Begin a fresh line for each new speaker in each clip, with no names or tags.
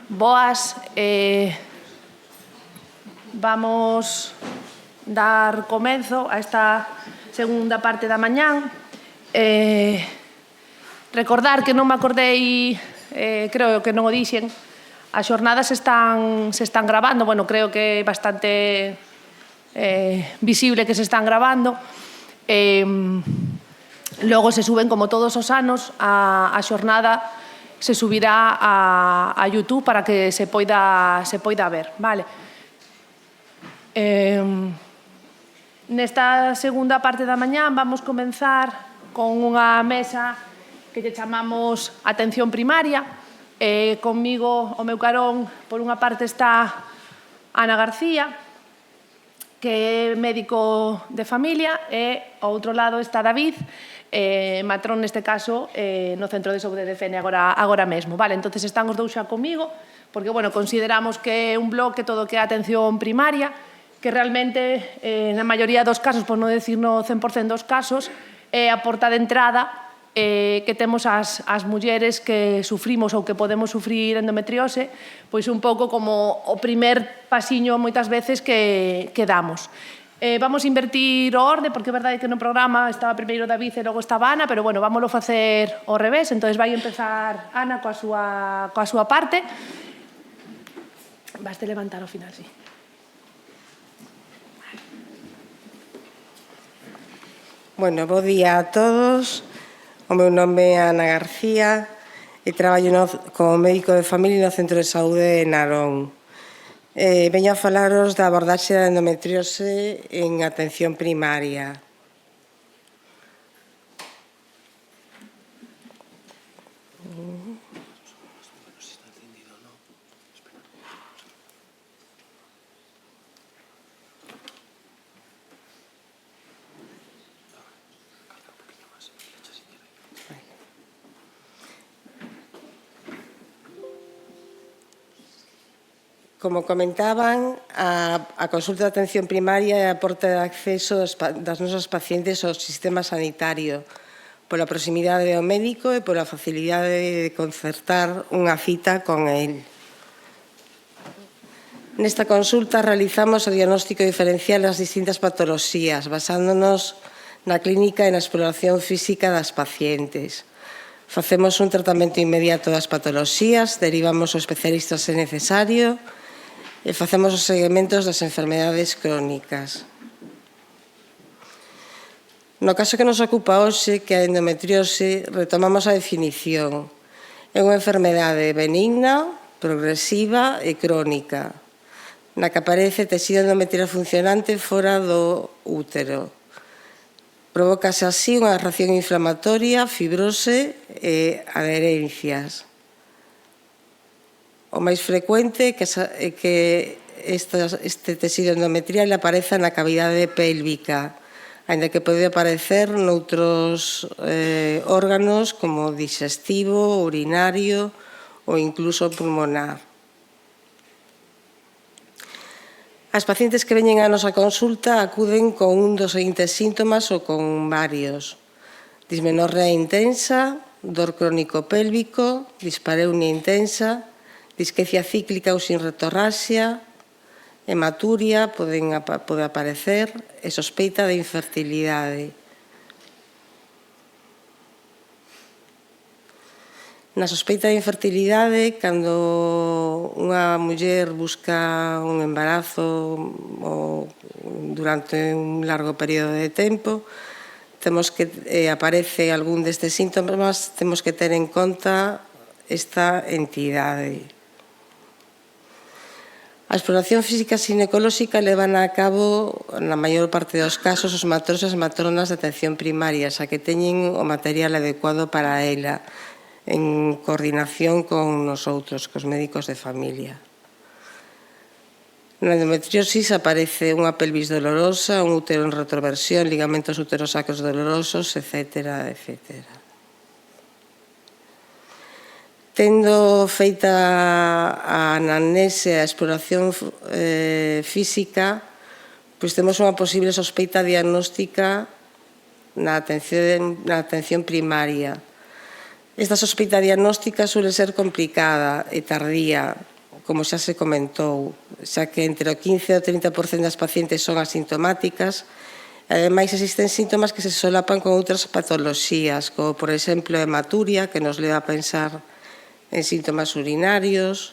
Boas, vamos dar comenzo a esta segunda parte da mañán. Recordar que non me acordei, creo que non o dixen, as xornadas se están grabando, bueno, creo que é bastante visible que se están grabando. Logo se suben como todos os anos, a xornada se subirá a YouTube para que se poida ver, vale? Nesta segunda parte da mañán vamos comenzar con unha mesa que lle chamamos Atención Primaria. Conmigo, o meu carón, por unha parte está Ana García, que é médico de familia, e ao outro lado está David, matrón neste caso no Centro de Saúde de Fene agora mesmo. Vale, entonces están os dous xa comigo, porque, bueno, consideramos que é un bloque todo que é atención primaria, que realmente, na maioría dos casos, por non decir no 100% dos casos, é a porta de entrada que temos as mulleres que sufrimos ou que podemos sufrir endometriose, pois un pouco como o primer pasiño moitas veces que damos. Vamos a invertir o orde, porque é verdade que no programa estaba primeiro David e logo estaba Ana, pero, bueno, vámoslo facer ao revés, entón vai empezar Ana coa súa parte. Vaste levantar ao final, sí.
Bueno, bo día a todos. O meu nome é Ana García e traballo como médico de familia no Centro de Saúde de Narón. Veño a falaros da abordaxe da endometriose en atención primaria. Como comentaban, a consulta de atención primaria é a porta de acceso das nosas pacientes ao sistema sanitario, pola proximidade ao médico e pola facilidade de concertar unha cita con el. Nesta consulta realizamos o diagnóstico diferencial das distintas patoloxías, basándonos na clínica e na exploración física das pacientes. Facemos un tratamento inmediato das patoloxías, derivamos ao especialista se necesario, e facemos os seguimentos das enfermedades crónicas. No caso que nos ocupa hoxe, que é a endometriose, retomamos a definición. É unha enfermedade benigna, progresiva e crónica, na que aparece tecido endometrial funcionante fora do útero. Provócase así unha reacción inflamatoria, fibrose e adherencias. O máis frecuente é que este tecido endometrial apareza na cavidade pélvica, aínda que pode aparecer noutros órganos como digestivo, urinario ou incluso pulmonar. As pacientes que veñen á nosa consulta acuden con un dos seguintes síntomas ou con varios: dismenorrea intensa, dor crónico pélvico, dispareunia intensa, disquecia cíclica ou sinretorraxia, hematuria pode aparecer e sospeita de infertilidade. Na sospeita de infertilidade, cando unha muller busca un embarazo durante un largo período de tempo, aparece algún destes síntomas, temos que ter en conta esta entidade. A exploración física ginecolóxica levan a cabo, na maior parte dos casos, os matróns e as matronas de atención primaria, xa que teñen o material adecuado para ela, en coordinación con nosotros, cos médicos de familia. Na endometriosis aparece unha pelvis dolorosa, un útero en retroversión, ligamentos uterosacros dolorosos, etcétera, etcétera. Tendo feita a anamnese, a exploración física, pois temos unha posible sospeita diagnóstica na atención primaria. Esta sospeita diagnóstica suele ser complicada e tardía, como xa se comentou, xa que entre o 15 e o 30% das pacientes son asintomáticas. Ademais, existen síntomas que se solapan con outras patoloxías, como, por exemplo, a hematuria, que nos leva a pensar en síntomas urinarios,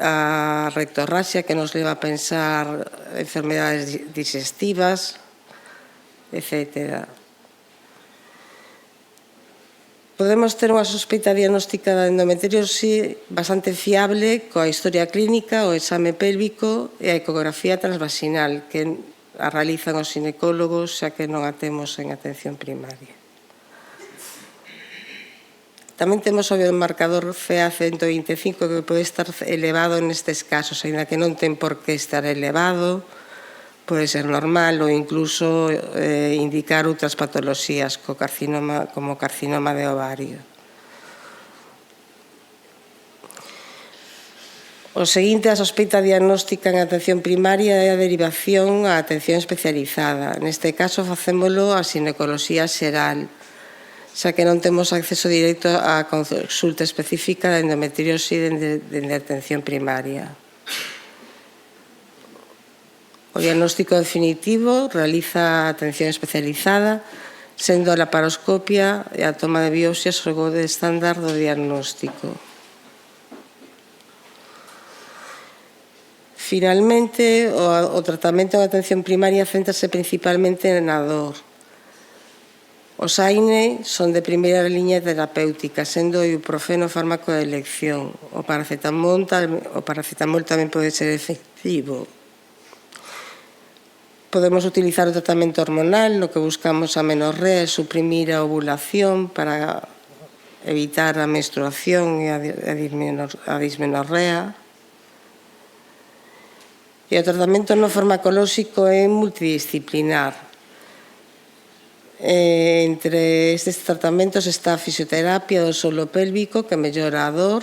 a rectorraxia, que nos leva a pensar enfermedades digestivas, etc. Podemos ter unha sospeita diagnóstica da endometriosi bastante fiable coa historia clínica, o exame pélvico e a ecografía transvaginal, que a realizan os xinecólogos, xa que non a temos en atención primaria. Tamén temos o biomarcador CA125, que pode estar elevado nestes casos, aínda que non ten por que estar elevado, pode ser normal ou incluso indicar outras patoloxías como carcinoma de ovario. O seguinte, a sospeita diagnóstica en atención primaria é a derivación á atención especializada. Neste caso, facémolo a xinecoloxía xeral, xa que non temos acceso directo á consulta específica da endometriosi dende a atención primaria. O diagnóstico definitivo realiza a atención especializada, sendo a laparoscopia e a toma de biopsias o gold estándar do diagnóstico. Finalmente, o tratamento en atención primaria céntrase principalmente na dor. Os AINE son de primeira liña terapéutica, sendo o ibuprofeno fármaco de elección. O paracetamol tamén pode ser efectivo. Podemos utilizar o tratamento hormonal, no que buscamos a menorrea e suprimir a ovulación para evitar a menstruación e a dismenorrea. E o tratamento no farmacolóxico é multidisciplinar. Entre estes tratamentos está a fisioterapia do solo pélvico, que mellora a dor,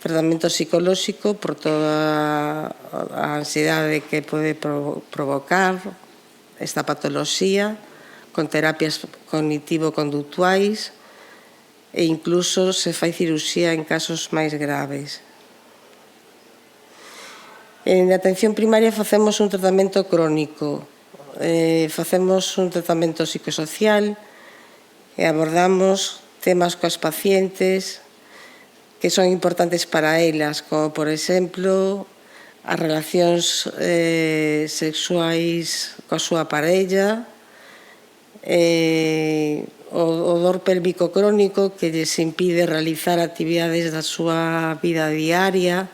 tratamento psicolóxico por toda a ansiedade que pode provocar esta patoloxía, con terapias cognitivo-conductuais e incluso se fai cirurxía en casos máis graves. En atención primaria facemos un tratamento crónico, facemos un tratamento psicosocial e abordamos temas coas pacientes que son importantes para elas, como, por exemplo, as relacións sexuais coa súa parella, o dor pélvico crónico que lles impide realizar actividades da súa vida diaria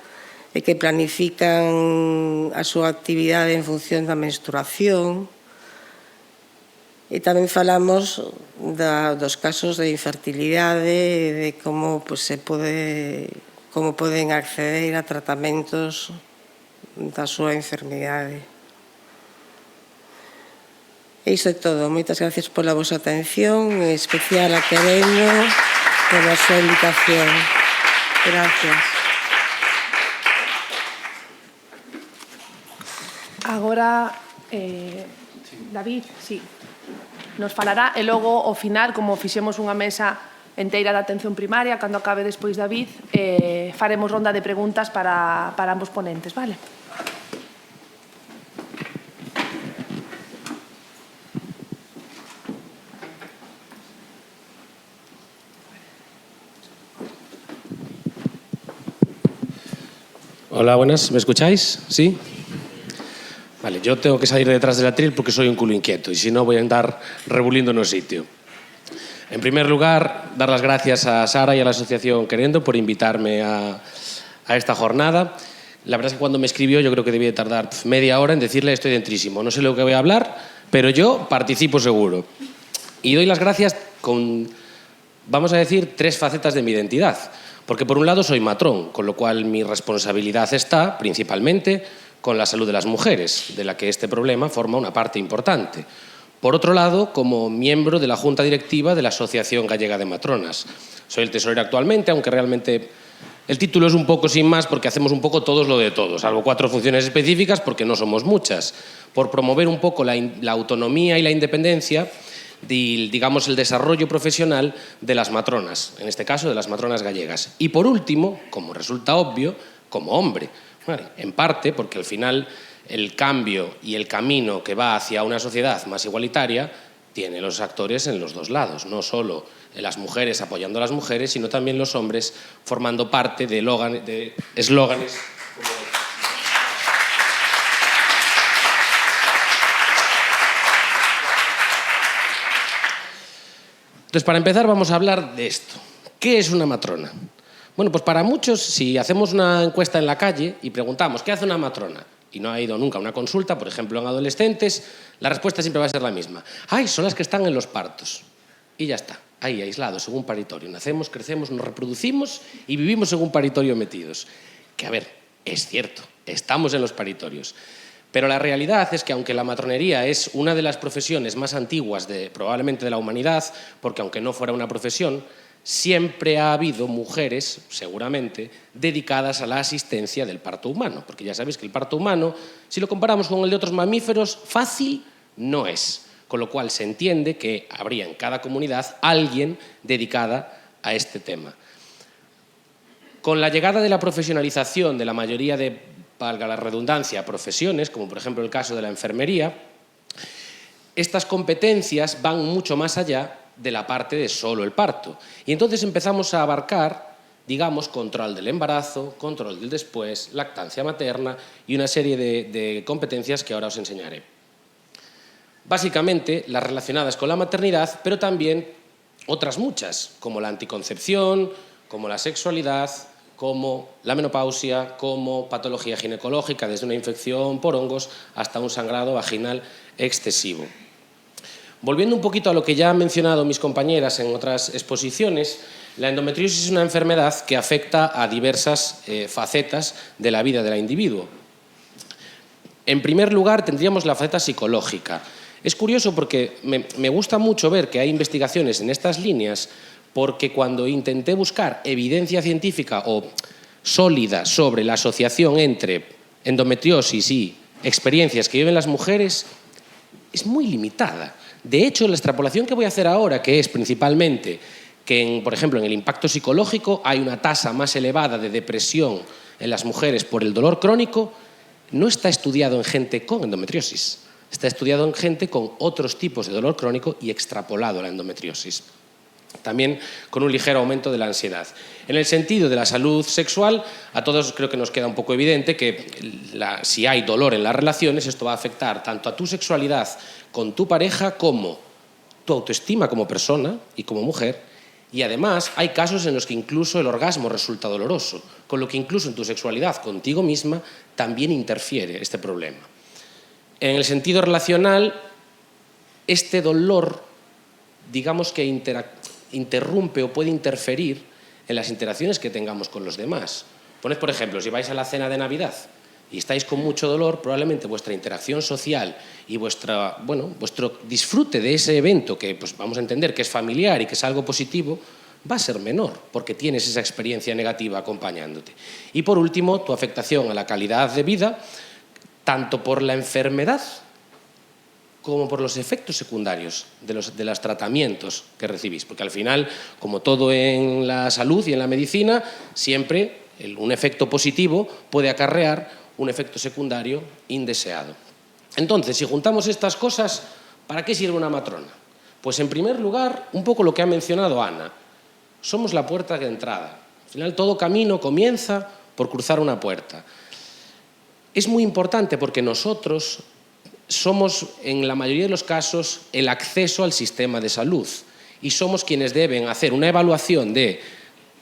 e que planifican a súa actividade en función da menstruación. E tamén falamos dos casos de infertilidade e de como poden acceder a tratamentos da súa enfermidade. E iso é todo. Moitas gracias pola vosa atención, en especial a Querendo pola súa invitación. Gracias.
Agora, David, sí, nos falará e logo, ao final, como fixemos unha mesa enteira de atención primaria, cando acabe despois David, faremos ronda de preguntas para ambos ponentes, vale?
Hola, buenas, ¿me escucháis? ¿Sí? Vale, yo tengo que salir detrás del atril porque soy un culo inquieto y si no voy a andar rebuliendo en un sitio. En primer lugar, dar las gracias a Sara y a la Asociación Querendo por invitarme a esta jornada. La verdad es que cuando me escribió yo creo que debía tardar media hora en decirle estoy dentrísimo. No sé lo que voy a hablar, pero yo participo seguro. Y doy las gracias con, vamos a decir, 3 facetas de mi identidad. Porque por un lado soy matrón, con lo cual mi responsabilidad está principalmente con la salud de las mujeres, de la que este problema forma una parte importante. Por otro lado, como miembro de la Junta Directiva de la Asociación Gallega de Matronas. Soy el tesorero actualmente, aunque realmente el título es un poco sin más porque hacemos un poco todos lo de todos, salvo 4 funciones específicas porque no somos muchas. Por promover un poco la autonomía y la independencia digamos, el desarrollo profesional de las matronas, en este caso de las matronas gallegas. Y por último, como resulta obvio, como hombre. Vale, en parte porque al final el cambio y el camino que va hacia una sociedad más igualitaria tiene los actores en los dos lados, no solo las mujeres apoyando a las mujeres, sino también los hombres formando parte de eslóganes como... Entonces, para empezar, vamos a hablar de esto. ¿Qué es una matrona? Bueno, pues para muchos, si hacemos una encuesta en la calle y preguntamos ¿qué hace una matrona? Y no ha ido nunca a una consulta, por ejemplo, en adolescentes, la respuesta siempre va a ser la misma. ¡Ay, son las que están en los partos! Y ya está, ahí aislados, en un paritorio. Nacemos, crecemos, nos reproducimos y vivimos en un paritorio metidos. Que, a ver, es cierto, estamos en los paritorios. Pero la realidad es que aunque la matronería es una de las profesiones más antiguas probablemente de la humanidad, porque aunque no fuera una profesión, siempre ha habido mujeres, seguramente, dedicadas a la asistencia del parto humano. Porque ya sabéis que el parto humano, si lo comparamos con el de otros mamíferos, fácil no es. Con lo cual se entiende que habría en cada comunidad alguien dedicada a este tema. Con la llegada de la profesionalización de la mayoría de, valga la redundancia, profesiones, como por ejemplo el caso de la enfermería, estas competencias van mucho más allá de la parte de solo el parto. Y entonces empezamos a abarcar, digamos, control del embarazo, control del después, lactancia materna y una serie de competencias que ahora os enseñaré. Básicamente las relacionadas con la maternidad, pero también otras muchas, como la anticoncepción, como la sexualidad, como la menopausia, como patología ginecológica, desde una infección por hongos hasta un sangrado vaginal excesivo. Volviendo un poquito a lo que ya han mencionado mis compañeras en otras exposiciones, la endometriosis es una enfermedad que afecta a diversas facetas de la vida del individuo. En primer lugar, tendríamos la faceta psicológica. Es curioso porque me gusta mucho ver que hay investigaciones en estas líneas, porque cuando intenté buscar evidencia científica o sólida sobre la asociación entre endometriosis y experiencias que viven las mujeres, es muy limitada. De hecho, la extrapolación que voy a hacer ahora, que es principalmente que, por ejemplo, en el impacto psicológico hay una tasa más elevada de depresión en las mujeres por el dolor crónico, no está estudiado en gente con endometriosis. Está estudiado en gente con otros tipos de dolor crónico y extrapolado a la endometriosis. También con un ligero aumento de la ansiedad. En el sentido de la salud sexual, a todos creo que nos queda un poco evidente que si hay dolor en las relaciones, esto va a afectar tanto a tu sexualidad con tu pareja como tu autoestima como persona y como mujer. Y además hay casos en los que incluso el orgasmo resulta doloroso, con lo que incluso en tu sexualidad contigo misma también interfiere este problema. En el sentido relacional, este dolor, digamos que interrumpe o puede interferir en las interacciones que tengamos con los demás. Poned, por ejemplo, si vais a la cena de Navidad y estáis con mucho dolor, probablemente vuestra interacción social y vuestro disfrute de ese evento, que pues, vamos a entender que es familiar y que es algo positivo, va a ser menor, porque tienes esa experiencia negativa acompañándote. Y por último, tu afectación a la calidad de vida, tanto por la enfermedad como por los efectos secundarios de los tratamientos que recibís. Porque al final, como todo en la salud y en la medicina, siempre un efecto positivo puede acarrear un efecto secundario indeseado. Entonces, si juntamos estas cosas, ¿para qué sirve una matrona? Pues en primer lugar, un poco lo que ha mencionado Ana. Somos la puerta de entrada. Al final, todo camino comienza por cruzar una puerta. Es muy importante porque nosotros somos, en la mayoría de los casos, el acceso al sistema de salud y somos quienes deben hacer una evaluación de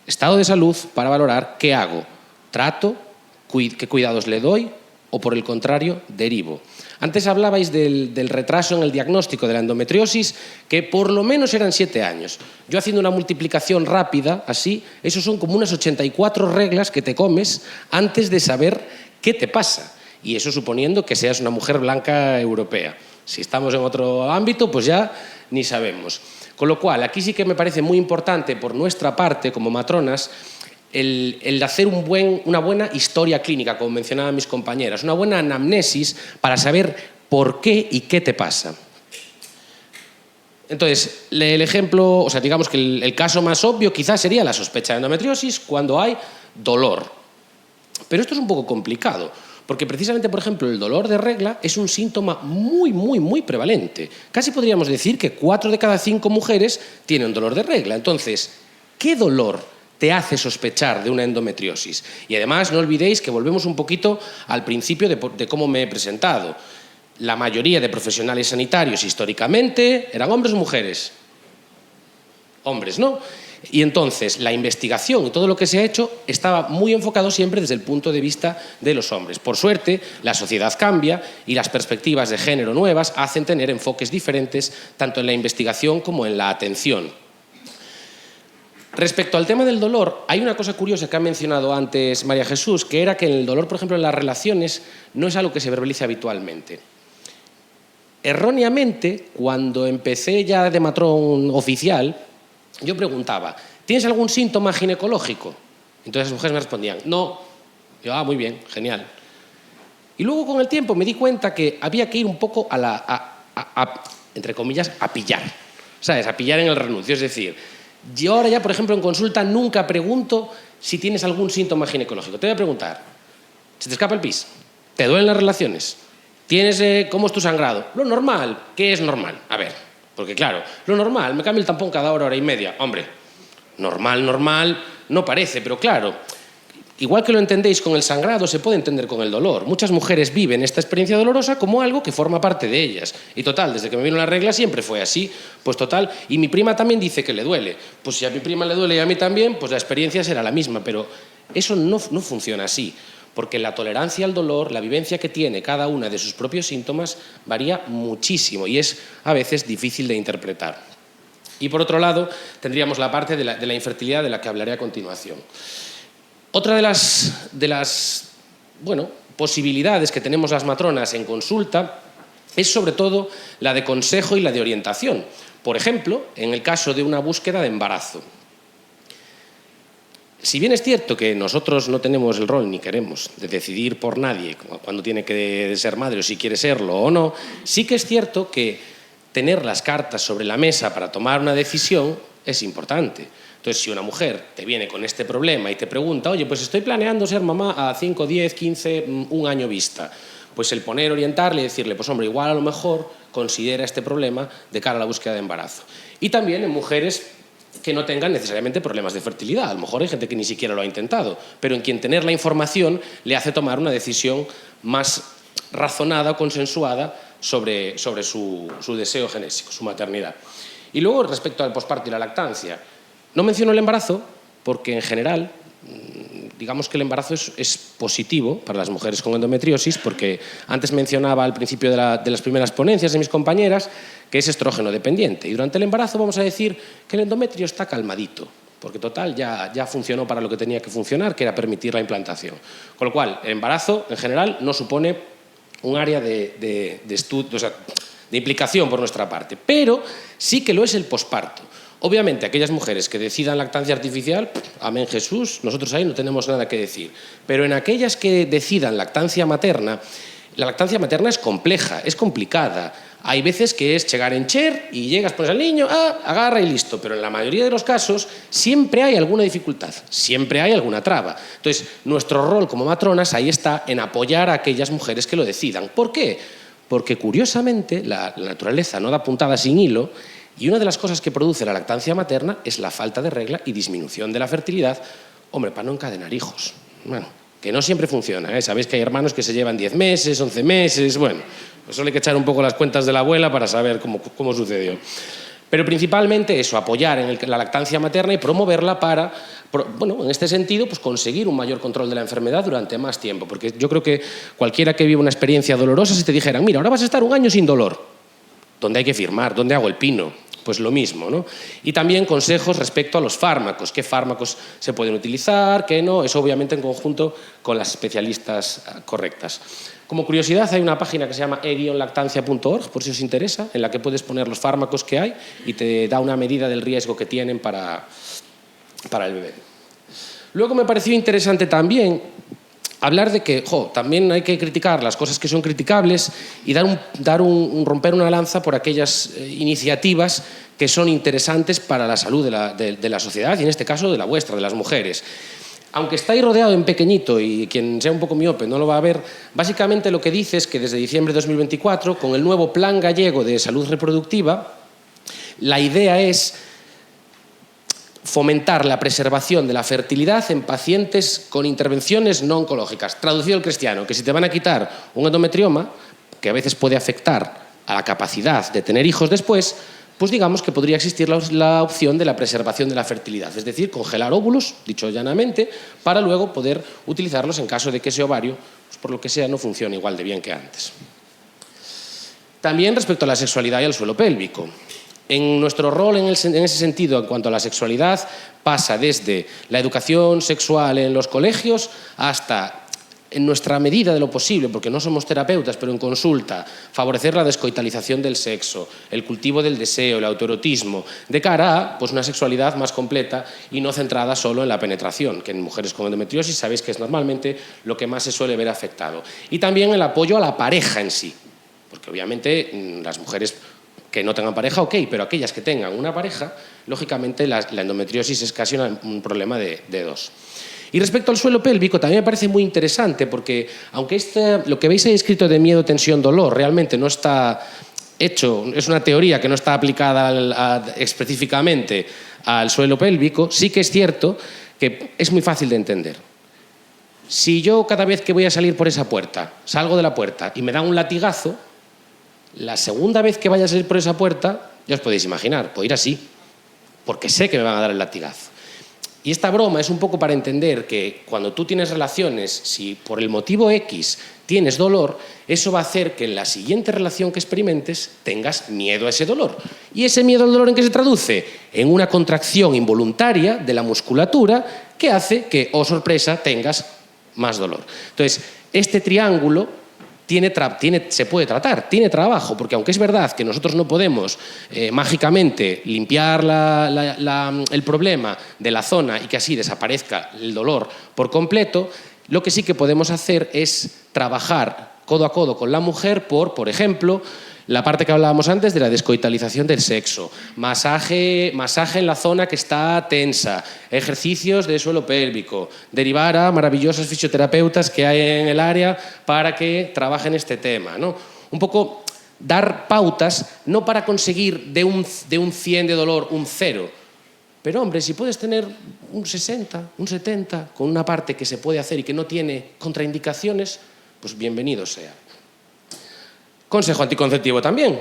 estado de salud para valorar qué hago, trato, qué cuidados le doy o, por el contrario, derivo. Antes hablabais del retraso en el diagnóstico de la endometriosis, que por lo menos eran 7 años. Yo haciendo una multiplicación rápida, así, esos son como unas 84 reglas que te comes antes de saber qué te pasa. Y eso suponiendo que seas una mujer blanca europea. Si estamos en otro ámbito, pues ya ni sabemos. Con lo cual, aquí sí que me parece muy importante por nuestra parte, como matronas, el hacer una buena historia clínica, como mencionaban mis compañeras, una buena anamnesis para saber por qué y qué te pasa. Entonces, el ejemplo, o sea, digamos que el caso más obvio quizás sería la sospecha de endometriosis cuando hay dolor. Pero esto es un poco complicado, porque precisamente, por ejemplo, el dolor de regla es un síntoma muy prevalente. Casi podríamos decir que 4 de cada 5 mujeres tienen dolor de regla. Entonces, ¿qué dolor te hace sospechar de una endometriosis? Y además, no olvidéis que volvemos un poquito al principio de cómo me he presentado. La mayoría de profesionales sanitarios históricamente eran hombres o mujeres. Hombres, ¿no? Y entonces la investigación y todo lo que se ha hecho estaba muy enfocado siempre desde el punto de vista de los hombres. Por suerte, la sociedad cambia y las perspectivas de género nuevas hacen tener enfoques diferentes tanto en la investigación como en la atención. Respecto al tema del dolor, hay una cosa curiosa que ha mencionado antes María Jesús, que era que el dolor, por ejemplo, en las relaciones no es algo que se verbalice habitualmente. Erróneamente, cuando empecé ya de matrón oficial, yo preguntaba, ¿tienes algún síntoma ginecológico? Entonces las mujeres me respondían, no. Yo, muy bien, genial. Y luego con el tiempo me di cuenta que había que ir un poco entre comillas, a pillar. ¿Sabes? A pillar en el renuncio. Es decir, yo ahora ya, por ejemplo, en consulta nunca pregunto si tienes algún síntoma ginecológico. Te voy a preguntar, ¿se te escapa el pis? ¿Te duelen las relaciones? ¿Cómo es tu sangrado? Lo normal. ¿Qué es normal? A ver, porque claro, lo normal, me cambio el tampón cada hora y media. Hombre, normal, no parece, pero claro, igual que lo entendéis con el sangrado, se puede entender con el dolor. Muchas mujeres viven esta experiencia dolorosa como algo que forma parte de ellas. Y total, desde que me vino la regla siempre fue así. Pues total, y mi prima también dice que le duele. Pues si a mi prima le duele y a mí también, pues la experiencia será la misma. Pero eso no funciona así. Porque la tolerancia al dolor, la vivencia que tiene cada una de sus propios síntomas varía muchísimo y es a veces difícil de interpretar. Y por otro lado, tendríamos la parte de la infertilidad de la que hablaré a continuación. Otra de las posibilidades que tenemos las matronas en consulta es sobre todo la de consejo y la de orientación. Por ejemplo, en el caso de una búsqueda de embarazo. Si bien es cierto que nosotros no tenemos el rol ni queremos de decidir por nadie cuando tiene que ser madre o si quiere serlo o no, sí que es cierto que tener las cartas sobre la mesa para tomar una decisión es importante. Entonces, si una mujer te viene con este problema y te pregunta, oye, pues estoy planeando ser mamá a 5, 10, 15, un año vista, pues el orientarle y decirle, pues hombre, igual a lo mejor considera este problema de cara a la búsqueda de embarazo. Y también en mujeres que no tengan necesariamente problemas de fertilidad. A lo mejor hay gente que ni siquiera lo ha intentado, pero en quien tener la información le hace tomar una decisión más razonada o consensuada sobre su deseo genésico, su maternidad. Y luego, respecto al posparto y la lactancia, no menciono el embarazo porque, en general, digamos que el embarazo es positivo para las mujeres con endometriosis porque antes mencionaba al principio de las primeras ponencias de mis compañeras que es estrógeno dependiente y durante el embarazo vamos a decir que el endometrio está calmadito porque total ya funcionó para lo que tenía que funcionar, que era permitir la implantación. Con lo cual, el embarazo en general no supone un área de estudio, o sea, de implicación por nuestra parte, pero sí que lo es el posparto. Obviamente, aquellas mujeres que decidan lactancia artificial, amén Jesús, nosotros ahí no tenemos nada que decir. Pero en aquellas que decidan lactancia materna, la lactancia materna es compleja, es complicada. Hay veces que es llegar en cher y llegas, pones al niño, agarra y listo. Pero en la mayoría de los casos siempre hay alguna dificultad, siempre hay alguna traba. Entonces, nuestro rol como matronas ahí está en apoyar a aquellas mujeres que lo decidan. ¿Por qué? Porque curiosamente la naturaleza no da puntada sin hilo. Y una de las cosas que produce la lactancia materna es la falta de regla y disminución de la fertilidad, hombre, para no encadenar hijos. Bueno, que no siempre funciona, ¿eh? Sabéis que hay hermanos que se llevan 10 meses, 11 meses, bueno, pues solo hay que echar un poco las cuentas de la abuela para saber cómo sucedió. Pero principalmente eso, apoyar en la lactancia materna y promoverla para, bueno, en este sentido, pues conseguir un mayor control de la enfermedad durante más tiempo. Porque yo creo que cualquiera que viva una experiencia dolorosa, si te dijeran, mira, ahora vas a estar un año sin dolor, ¿dónde hay que firmar? ¿Dónde hago el pino? Pues lo mismo, ¿no? Y también consejos respecto a los fármacos, qué fármacos se pueden utilizar, qué no, eso obviamente en conjunto con las especialistas correctas. Como curiosidad, hay una página que se llama e-lactancia.org, por si os interesa, en la que puedes poner los fármacos que hay y te da una medida del riesgo que tienen para el bebé. Luego me pareció interesante también hablar de que también hay que criticar las cosas que son criticables y romper una lanza por aquellas iniciativas que son interesantes para la salud de la sociedad y en este caso de la vuestra, de las mujeres. Aunque está ahí rodeado en pequeñito y quien sea un poco miope no lo va a ver, básicamente lo que dice es que desde diciembre de 2024, con el nuevo Plan Gallego de Salud Reproductiva, la idea es fomentar la preservación de la fertilidad en pacientes con intervenciones no oncológicas. Traducido al cristiano, que si te van a quitar un endometrioma, que a veces puede afectar a la capacidad de tener hijos después, pues digamos que podría existir la opción de la preservación de la fertilidad, es decir, congelar óvulos, dicho llanamente, para luego poder utilizarlos en caso de que ese ovario, pues por lo que sea, no funcione igual de bien que antes. También respecto a la sexualidad y al suelo pélvico. En nuestro rol en ese sentido, en cuanto a la sexualidad, pasa desde la educación sexual en los colegios hasta, en nuestra medida de lo posible, porque no somos terapeutas, pero en consulta, favorecer la descoitalización del sexo, el cultivo del deseo, el autoerotismo, de cara a una sexualidad más completa y no centrada solo en la penetración, que en mujeres con endometriosis sabéis que es normalmente lo que más se suele ver afectado. Y también el apoyo a la pareja en sí, porque obviamente las mujeres que no tengan pareja, ok, pero aquellas que tengan una pareja, lógicamente la endometriosis es casi un problema de dos. Y respecto al suelo pélvico, también me parece muy interesante porque, aunque lo que veis ahí escrito de miedo, tensión, dolor, realmente no está hecho, es una teoría que no está aplicada específicamente al suelo pélvico, sí que es cierto que es muy fácil de entender. Si yo cada vez que voy a salir por esa puerta, salgo de la puerta y me dan un latigazo, la segunda vez que vaya a salir por esa puerta, ya os podéis imaginar, puedo ir así, porque sé que me van a dar el latigazo. Y esta broma es un poco para entender que cuando tú tienes relaciones, si por el motivo X tienes dolor, eso va a hacer que en la siguiente relación que experimentes tengas miedo a ese dolor. ¿Y ese miedo al dolor en qué se traduce? En una contracción involuntaria de la musculatura que hace que, oh sorpresa, tengas más dolor. Entonces, este triángulo se puede tratar, tiene trabajo, porque aunque es verdad que nosotros no podemos mágicamente limpiar el problema de la zona y que así desaparezca el dolor por completo, lo que sí que podemos hacer es trabajar codo a codo con la mujer por ejemplo, la parte que hablábamos antes de la descoitalización del sexo, masaje en la zona que está tensa, ejercicios de suelo pélvico, derivar a maravillosas fisioterapeutas que hay en el área para que trabajen este tema, ¿no? Un poco dar pautas, no para conseguir de un 100 de dolor un 0, pero hombre, si puedes tener un 60, un 70, con una parte que se puede hacer y que no tiene contraindicaciones, pues bienvenido sea. Consejo anticonceptivo también.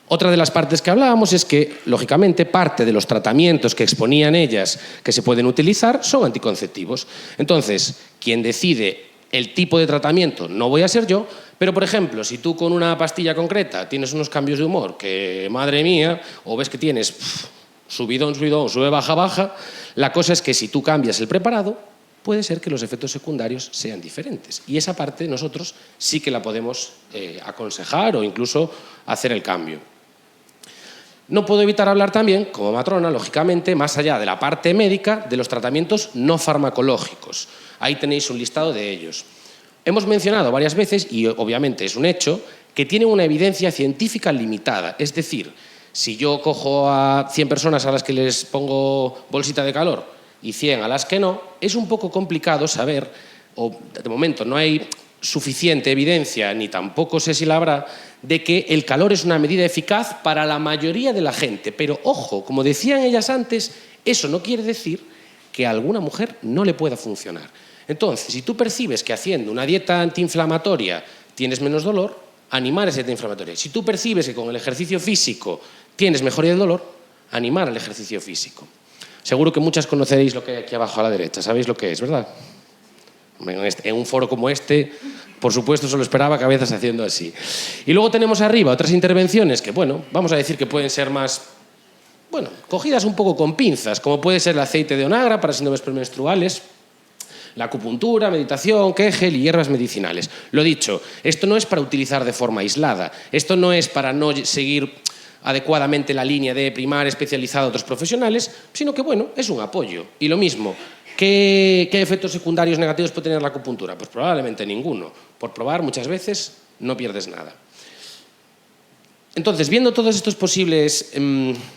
Otra de las partes que hablábamos es que, lógicamente, parte de los tratamientos que exponían ellas que se pueden utilizar son anticonceptivos. Entonces, quien decide el tipo de tratamiento no voy a ser yo, pero, por ejemplo, si tú con una pastilla concreta tienes unos cambios de humor que, madre mía, o ves que tienes subidón, sube, baja, la cosa es que si tú cambias el preparado, puede ser que los efectos secundarios sean diferentes. Y esa parte nosotros sí que la podemos aconsejar o incluso hacer el cambio. No puedo evitar hablar también, como matrona, lógicamente, más allá de la parte médica, de los tratamientos no farmacológicos. Ahí tenéis un listado de ellos. Hemos mencionado varias veces, y obviamente es un hecho, que tienen una evidencia científica limitada. Es decir, si yo cojo a 100 personas a las que les pongo bolsita de calor y 100 a las que no, es un poco complicado saber, o de momento no hay suficiente evidencia, ni tampoco sé si la habrá, de que el calor es una medida eficaz para la mayoría de la gente. Pero ojo, como decían ellas antes, eso no quiere decir que a alguna mujer no le pueda funcionar. Entonces, si tú percibes que haciendo una dieta antiinflamatoria tienes menos dolor, animar esa dieta antiinflamatoria. Si tú percibes que con el ejercicio físico tienes mejoría del dolor, animar al ejercicio físico. Seguro que muchas conoceréis lo que hay aquí abajo a la derecha, sabéis lo que es, ¿verdad? En un foro como este, por supuesto, solo esperaba cabezas haciendo así. Y luego tenemos arriba otras intervenciones que, bueno, vamos a decir que pueden ser más, cogidas un poco con pinzas, como puede ser el aceite de onagra para síndromes premenstruales, la acupuntura, meditación, Kegel y hierbas medicinales. Lo dicho, esto no es para utilizar de forma aislada, esto no es para no seguir adecuadamente la línea de primar especializada a otros profesionales, sino que, es un apoyo. Y lo mismo, ¿Qué efectos secundarios negativos puede tener la acupuntura? Pues probablemente ninguno. Por probar, muchas veces no pierdes nada. Entonces, viendo todos estos posibles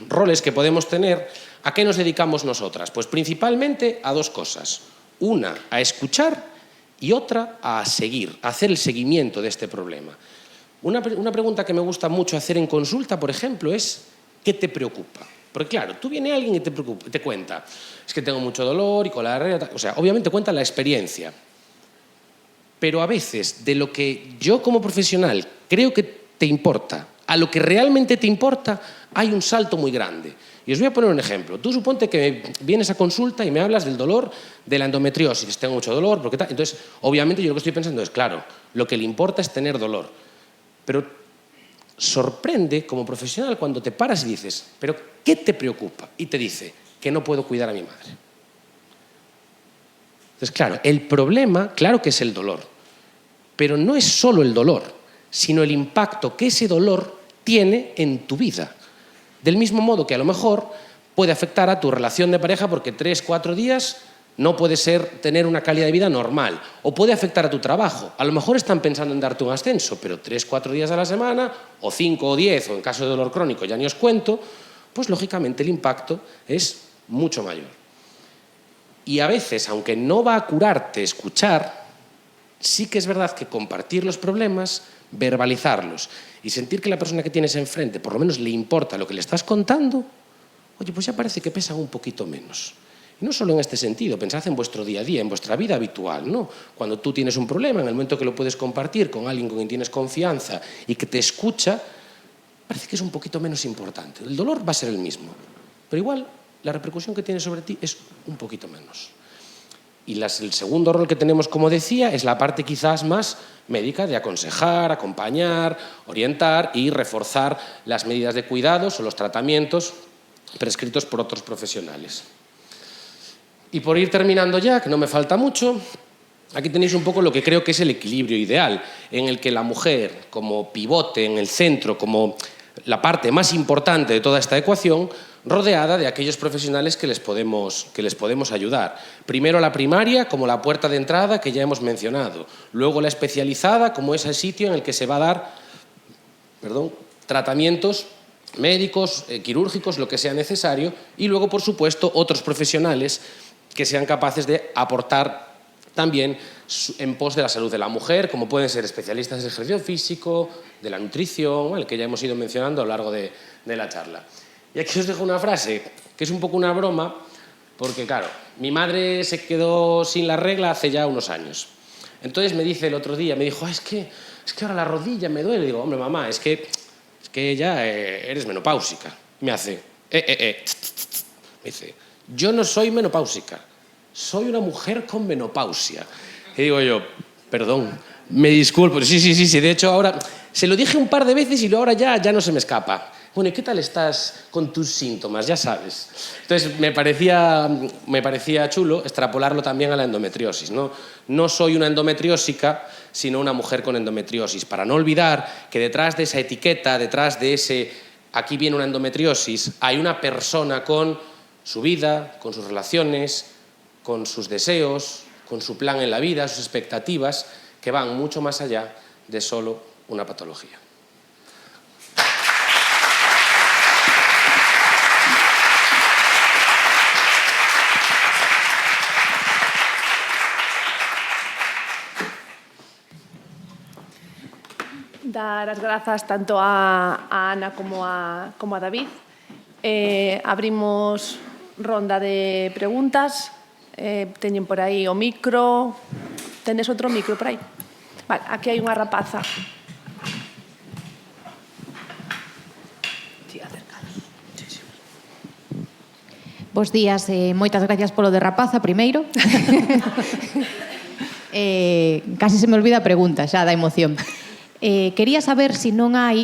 roles que podemos tener, ¿a qué nos dedicamos nosotras? Pues principalmente a dos cosas. Una, a escuchar, y otra, a seguir, a hacer el seguimiento de este problema. Una pregunta que me gusta mucho hacer en consulta, por ejemplo, es ¿qué te preocupa? Porque claro, tú viene alguien y te cuenta, es que tengo mucho dolor y con la diarrea, o sea, obviamente cuenta la experiencia. Pero a veces, de lo que yo como profesional creo que te importa, a lo que realmente te importa, hay un salto muy grande. Y os voy a poner un ejemplo. Tú suponte que vienes a consulta y me hablas del dolor de la endometriosis. Tengo mucho dolor, porque tal. Entonces, obviamente yo lo que estoy pensando es, claro, lo que le importa es tener dolor. Pero sorprende como profesional cuando te paras y dices, ¿pero qué te preocupa? Y te dice, que no puedo cuidar a mi madre. Entonces, claro, el problema, claro que es el dolor, pero no es solo el dolor, sino el impacto que ese dolor tiene en tu vida. Del mismo modo que a lo mejor puede afectar a tu relación de pareja porque 3, 4 días no puede tener una calidad de vida normal. O puede afectar a tu trabajo. A lo mejor están pensando en darte un ascenso, pero 3, 4 días a la semana, o 5 o 10, o en caso de dolor crónico ya ni os cuento, pues lógicamente el impacto es mucho mayor. Y a veces, aunque no va a curarte escuchar, sí que es verdad que compartir los problemas, verbalizarlos y sentir que la persona que tienes enfrente por lo menos le importa lo que le estás contando, oye, pues ya parece que pesan un poquito menos. Y no solo en este sentido, pensad en vuestro día a día, en vuestra vida habitual, ¿no? Cuando tú tienes un problema, en el momento que lo puedes compartir con alguien con quien tienes confianza y que te escucha, parece que es un poquito menos importante. El dolor va a ser el mismo, pero igual la repercusión que tiene sobre ti es un poquito menos. Y el segundo rol que tenemos, como decía, es la parte quizás más médica de aconsejar, acompañar, orientar y reforzar las medidas de cuidados o los tratamientos prescritos por otros profesionales. Y por ir terminando ya, que no me falta mucho, aquí tenéis un poco lo que creo que es el equilibrio ideal, en el que la mujer, como pivote en el centro, como la parte más importante de toda esta ecuación, rodeada de aquellos profesionales que les podemos ayudar. Primero la primaria, como la puerta de entrada que ya hemos mencionado. Luego la especializada, como ese sitio en el que se va a dar tratamientos médicos, quirúrgicos, lo que sea necesario. Y luego, por supuesto, otros profesionales que sean capaces de aportar también en pos de la salud de la mujer, como pueden ser especialistas del ejercicio físico, de la nutrición, el que ya hemos ido mencionando a lo largo de la charla. Y aquí os dejo una frase, que es un poco una broma, porque claro, mi madre se quedó sin la regla hace ya unos años. Entonces me dice el otro día, me dijo, es que ahora la rodilla me duele. Y digo, hombre, mamá, es que ya eres menopáusica. Y me hace, Me dice, yo no soy menopáusica, soy una mujer con menopausia. Y digo yo, perdón, me disculpo. Sí, de hecho ahora se lo dije un par de veces y ahora ya no se me escapa. Bueno, ¿y qué tal estás con tus síntomas? Ya sabes. Entonces, me parecía chulo extrapolarlo también a la endometriosis, ¿no? No soy una endometriósica, sino una mujer con endometriosis. Para no olvidar que detrás de esa etiqueta, detrás de ese aquí viene una endometriosis, hay una persona con su vida, con sus relaciones, con sus deseos, con su plan en la vida, sus expectativas, que van mucho más allá de solo una patología.
Dar as grazas tanto a Ana como a David. Abrimos ronda de preguntas. Teñen por aí o micro. Tenes outro micro por aí? Vale, aquí hai unha rapaza.
Bos días, moitas gracias polo de rapaza, primeiro. Casi se me olvida a pregunta, xa da emoción. Quería saber se non hai,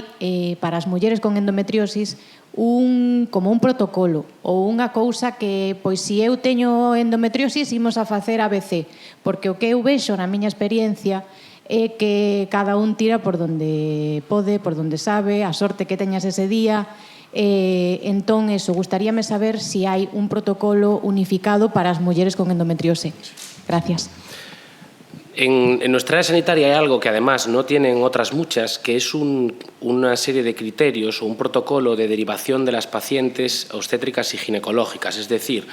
para as mulleres con endometriosis, como un protocolo ou unha cousa que, pois, se eu teño endometriosis, imos a facer ABC, porque o que eu vexo na miña experiencia é que cada un tira por donde pode, por donde sabe, a sorte que teñas ese día, Entón, eso, gustaríame saber si hai un protocolo unificado para as mulleres con endometriose. Gracias.
En nuestra área sanitaria hay algo que además no tienen otras muchas, que es una serie de criterios o un protocolo de derivación de las pacientes obstétricas y ginecológicas, es decir,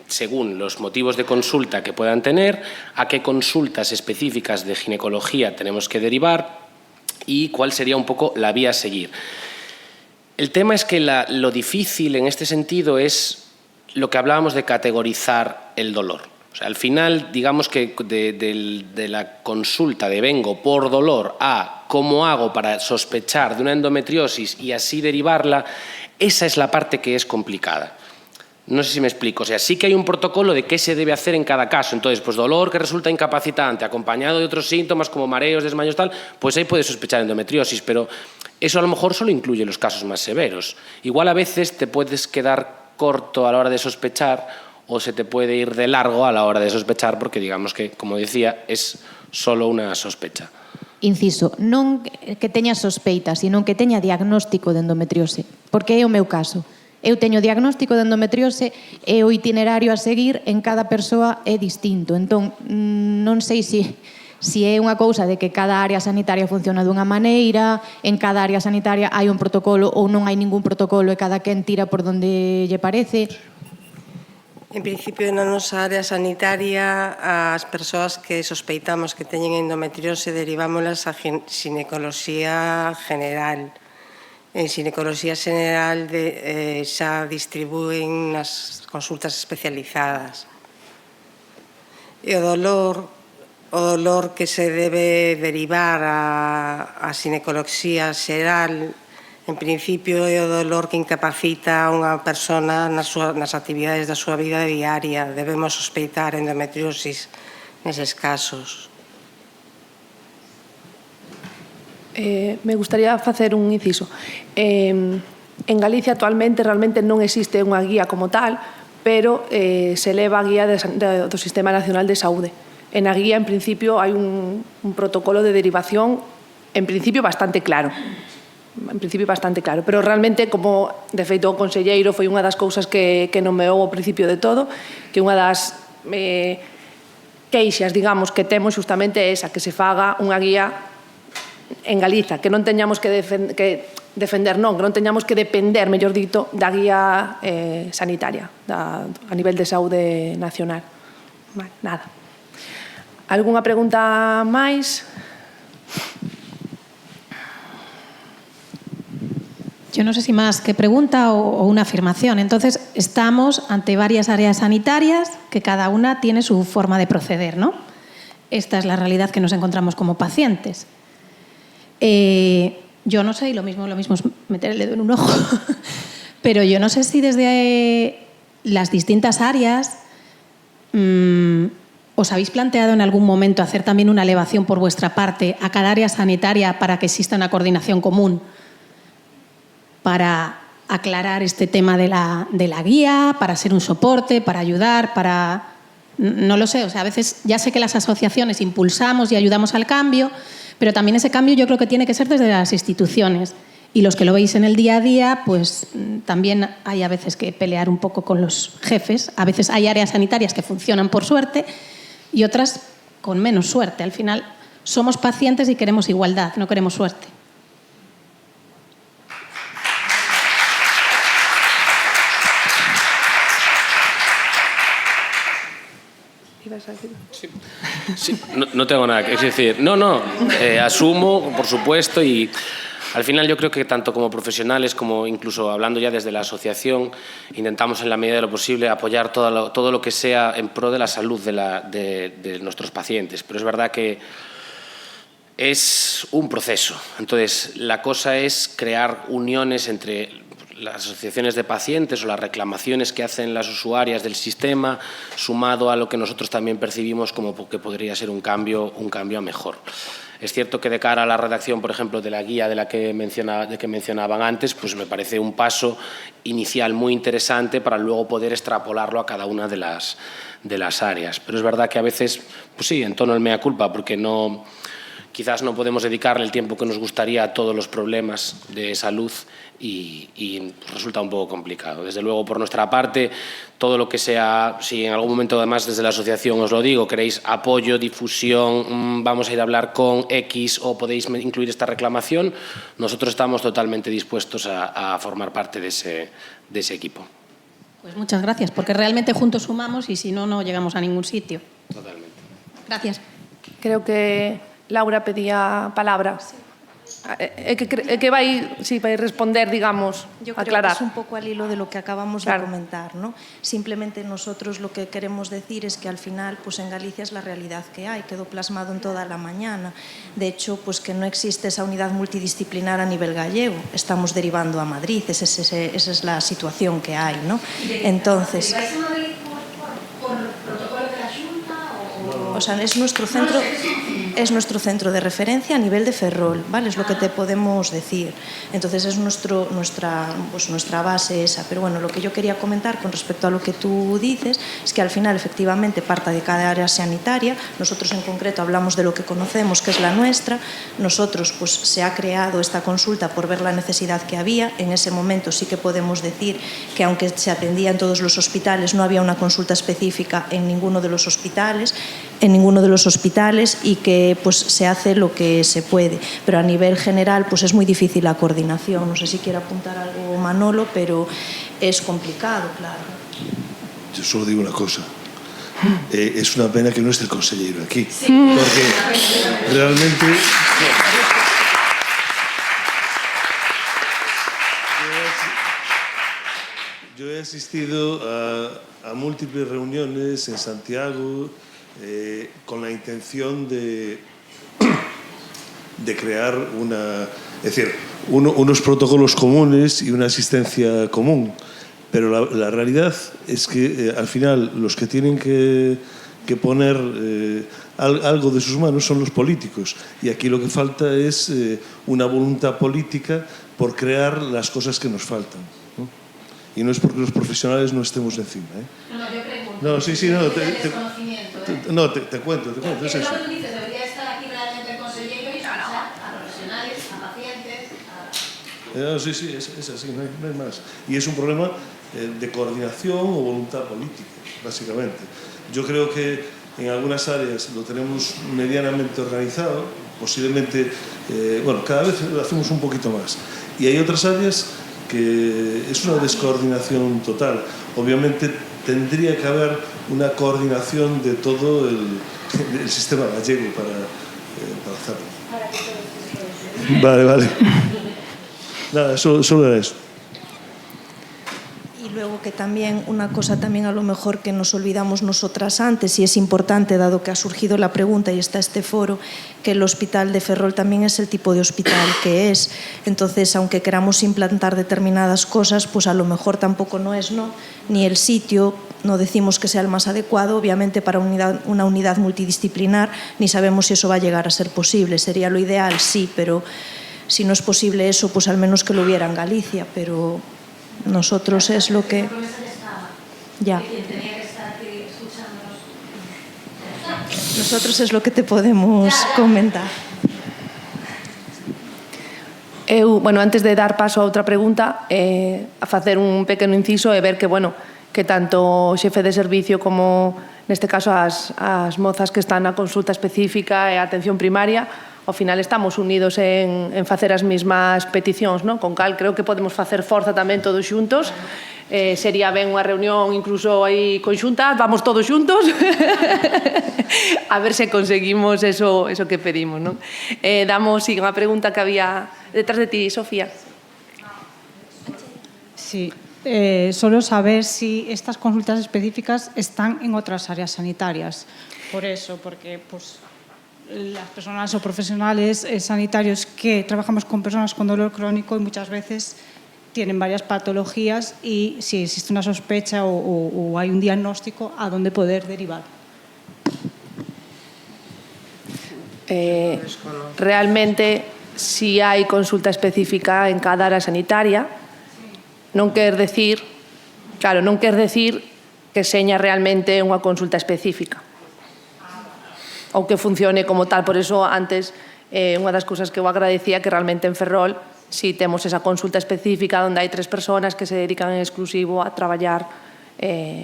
según los motivos de consulta que puedan tener, a qué consultas específicas de ginecología tenemos que derivar y cuál sería un poco la vía a seguir. El tema es que lo difícil en este sentido es lo que hablábamos de categorizar el dolor. O sea, al final, digamos que de la consulta de vengo por dolor a cómo hago para sospechar de una endometriosis y así derivarla, esa es la parte que es complicada. No sé si me explico. O sea, sí que hay un protocolo de qué se debe hacer en cada caso. Entonces, pues dolor que resulta incapacitante, acompañado de otros síntomas como mareos, desmayos, tal, pues ahí puedes sospechar endometriosis, pero eso a lo mejor solo incluye los casos más severos. Igual a veces te puedes quedar corto a la hora de sospechar o se te puede ir de largo a la hora de sospechar porque, digamos que, como decía, es solo una sospecha.
Inciso, non que teña sospeita, sino que teña diagnóstico de endometriose, porque é o meu caso. Eu teño diagnóstico de endometriose e o itinerario a seguir en cada persoa é distinto. Entón, non sei se é unha cousa de que cada área sanitaria funciona dunha maneira, en cada área sanitaria hai un protocolo ou non hai ningún protocolo e cada quen tira por donde lle parece.
En principio, na nosa área sanitaria, as persoas que sospeitamos que teñen endometriose derivámolas a xinecoloxía general. En xinecoloxía general xa distribúen nas consultas especializadas. E o dolor que se debe derivar a xinecoloxía xeral, en principio é o dolor que incapacita a unha persona nas actividades da súa vida diaria. Debemos sospeitar endometriosis neses casos.
Me gustaría facer un inciso. En Galicia actualmente realmente non existe unha guía como tal, pero se leva a guía do Sistema Nacional de Saúde. En a guía, en principio, hai un protocolo de derivación, en principio, bastante claro. Pero realmente, como de feito o conselleiro foi unha das cousas que nomeou ao principio de todo, que unha das queixas, digamos, que temos justamente é esa, que se faga unha guía en Galiza, que non teñamos que defender, non, que non teñamos que depender, mellor dito, da guía sanitaria a nivel de saúde nacional. Vale, nada. Algúnha pregunta máis?
Yo no sé si más que pregunta o una afirmación. Entonces, estamos ante varias áreas sanitarias que cada una tiene su forma de proceder, ¿no? Esta es la realidad que nos encontramos como pacientes. Yo no sé, y lo mismo es meter el dedo en un ojo, pero yo no sé si desde las distintas áreas os habéis planteado en algún momento hacer también una elevación por vuestra parte a cada área sanitaria para que exista una coordinación común, para aclarar este tema de la guía, para ser un soporte, para ayudar, para... No lo sé, o sea, a veces ya sé que las asociaciones impulsamos y ayudamos al cambio, pero también ese cambio yo creo que tiene que ser desde las instituciones. Y los que lo veis en el día a día, pues también hay a veces que pelear un poco con los jefes. A veces hay áreas sanitarias que funcionan por suerte y otras con menos suerte. Al final somos pacientes y queremos igualdad, no queremos suerte.
Sí, no tengo nada que decir. No, asumo, por supuesto, y al final yo creo que tanto como profesionales como incluso hablando ya desde la asociación, intentamos en la medida de lo posible apoyar todo lo que sea en pro de la salud de nuestros pacientes. Pero es verdad que es un proceso. Entonces, la cosa es crear uniones entre las asociaciones de pacientes o las reclamaciones que hacen las usuarias del sistema, sumado a lo que nosotros también percibimos como que podría ser un cambio a mejor. Es cierto que de cara a la redacción, por ejemplo, de la guía de la que mencionaban antes, pues me parece un paso inicial muy interesante para luego poder extrapolarlo a cada una de las áreas. Pero es verdad que a veces, pues sí, entono el mea culpa, porque quizás no podemos dedicarle el tiempo que nos gustaría a todos los problemas de salud y resulta un poco complicado. Desde luego, por nuestra parte, todo lo que sea, si en algún momento además desde la asociación os lo digo, queréis apoyo, difusión, vamos a ir a hablar con X o podéis incluir esta reclamación, nosotros estamos totalmente dispuestos a formar parte de ese equipo.
Pues muchas gracias, porque realmente juntos sumamos y si no, no llegamos a ningún sitio.
Totalmente.
Gracias.
Creo que Laura pedía palabra. Que vai responder, digamos,
Yo creo
aclarar.
que es un poco al hilo de lo que acabamos
Claro.
de comentar, ¿no? Simplemente nosotros lo que queremos decir es que al final, pues en Galicia es la realidad que hay, quedó plasmado en toda la mañana. De hecho, pues que no existe esa unidad multidisciplinar a nivel gallego. Estamos derivando a Madrid, esa es la situación que hay, ¿no? Entonces, o sea, es nuestro centro de referencia a nivel de Ferrol, ¿vale? Es lo que te podemos decir. Entonces es nuestra base esa. Pero bueno, lo que yo quería comentar con respecto a lo que tú dices es que al final efectivamente parta de cada área sanitaria. Nosotros en concreto hablamos de lo que conocemos, que es la nuestra. Nosotros pues se ha creado esta consulta por ver la necesidad que había. En ese momento sí que podemos decir que aunque se atendía en todos los hospitales, no había una consulta específica en ninguno de los hospitales y que pues se hace lo que se puede, pero a nivel general pues es muy difícil la coordinación. No sé si quiere apuntar algo Manolo, pero es complicado, claro.
Yo solo digo una cosa. Es una pena que no esté el consellero aquí, porque realmente yo he asistido a múltiples reuniones en Santiago con la intención de crear unos protocolos comunes y una asistencia común. Pero la realidad es que al final los que tienen que poner algo de sus manos son los políticos. Y aquí lo que falta es una voluntad política por crear las cosas que nos faltan, ¿no? Y no es porque los profesionales no estemos encima, ¿eh?
No, yo pregunto.
No, sí, no. Te cuento, es eso.
Tú dices, debería estar aquí realmente el consejero y escuchar a profesionales, a pacientes,
Sí, es así, no hay más. Y es un problema de coordinación o voluntad política, básicamente. Yo creo que en algunas áreas lo tenemos medianamente organizado, posiblemente, cada vez lo hacemos un poquito más. Y hay otras áreas que es una descoordinación total. Obviamente tendría que haber una coordinación de todo el sistema gallego para hacerlo. Vale. Nada, solo era eso.
Y luego que también, una cosa también a lo mejor que nos olvidamos nosotras antes, y es importante dado que ha surgido la pregunta y está este foro, que el hospital de Ferrol también es el tipo de hospital que es. Entonces, aunque queramos implantar determinadas cosas, pues a lo mejor tampoco no es, ¿no? Ni el sitio, no decimos que sea el más adecuado, obviamente para una unidad multidisciplinar, ni sabemos si eso va a llegar a ser posible. Sería lo ideal, sí, pero si no es posible eso, pues al menos que lo hubiera en Galicia, pero nosotros es lo que... Ya. Nosotros es lo que te podemos comentar.
Antes de dar paso a outra pregunta, a facer un pequeno inciso e ver que tanto o xefe de servicio como, neste caso, as mozas que están na consulta específica e a atención primaria, ao final estamos unidos en facer as mesmas peticións, non? Con cal creo que podemos facer forza tamén todos xuntos. Sería ben unha reunión incluso aí conxunta, vamos todos xuntos a ver se conseguimos eso que pedimos, non? Damos unha pregunta que había detrás de ti, Sofía.
Sí, solo saber si estas consultas específicas están en otras áreas sanitarias. Por eso, porque las personas o profesionales sanitarios que trabajamos con personas con dolor crónico y muchas veces tienen varias patologías y si existe una sospecha o hay un diagnóstico, ¿a dónde poder derivar?
Realmente, si hai consulta específica en cada área sanitaria, non quer decir que seña realmente unha consulta específica ou que funcione como tal. Por eso, antes, unha das cousas que eu agradecía que realmente en Ferrol si temos esa consulta específica onde hai 3 persoas que se dedican en exclusivo a traballar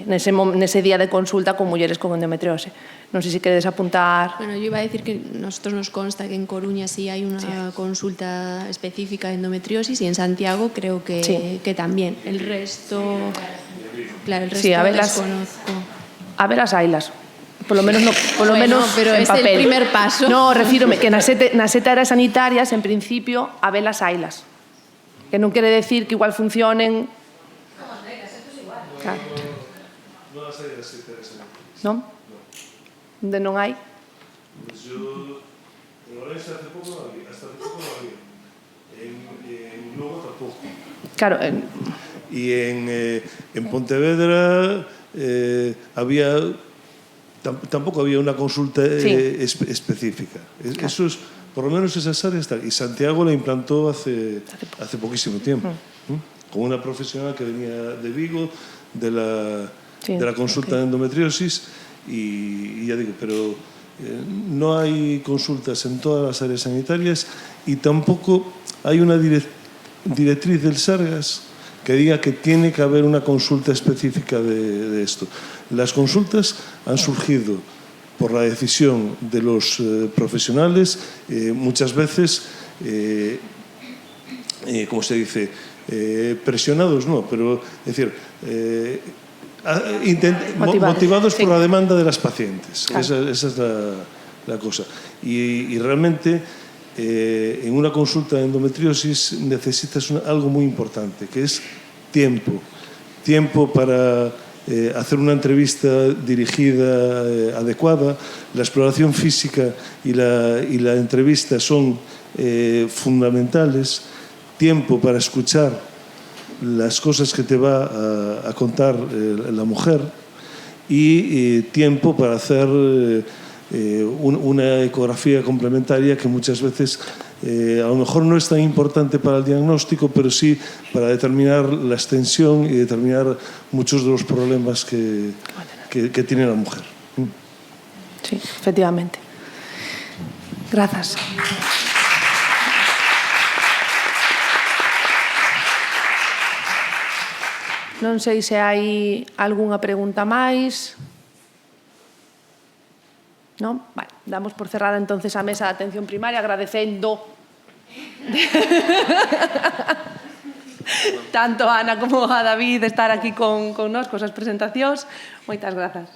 nese día de consulta con mulleres con endometriose. Non sei se queredes apuntar.
Bueno, yo iba a decir que nosotros nos consta que en Coruña sí hay una consulta específica de endometriosis y en Santiago creo que, que también. El resto, claro, el resto desconozco.
A ver as ailas. Por lo menos,
pero
en
es
papel.
el primer paso.
No, refírome que nas sete áreas sanitarias, en principio, a ver as ailas. Que non quere decir que igual funcionen... Claro.
Non as hai das 7 áreas sanitarias.
Non? Onde non hai?
Pues yo, en Orense hasta hace poco no había. En Lugo tampoco.
Claro.
Y en Pontevedra tampoco había una consulta específica. Eso es, por lo menos esas áreas están. Y Santiago la implantó hace poquísimo tiempo. Con una profesional que venía de Vigo, de la consulta de endometriosis. Y ya digo, pero no hay consultas en todas las áreas sanitarias y tampoco hay una directriz del Sargas que diga que tiene que haber una consulta específica de esto. Las consultas han surgido por la decisión de los profesionales, muchas veces, ¿cómo se dice? Presionados, no, pero es decir, motivados por la demanda de las pacientes. Claro. Esa es la cosa. Y realmente en una consulta de endometriosis necesitas algo muy importante, que es tiempo. Tiempo para hacer una entrevista dirigida, adecuada. La exploración física y la entrevista son fundamentales. Tiempo para escuchar las cosas que te va a contar la mujer y tiempo para hacer una ecografía complementaria que muchas veces a lo mejor no es tan importante para el diagnóstico, pero sí para determinar la extensión y determinar muchos de los problemas que tiene la mujer.
Sí, efectivamente. Gracias. Non sei se hai algunha pregunta máis. Non? Vale, damos por cerrada entonces a mesa de atención primaria agradecendo tanto a Ana como a David estar aquí con nós, cosas presentacións. Moitas grazas.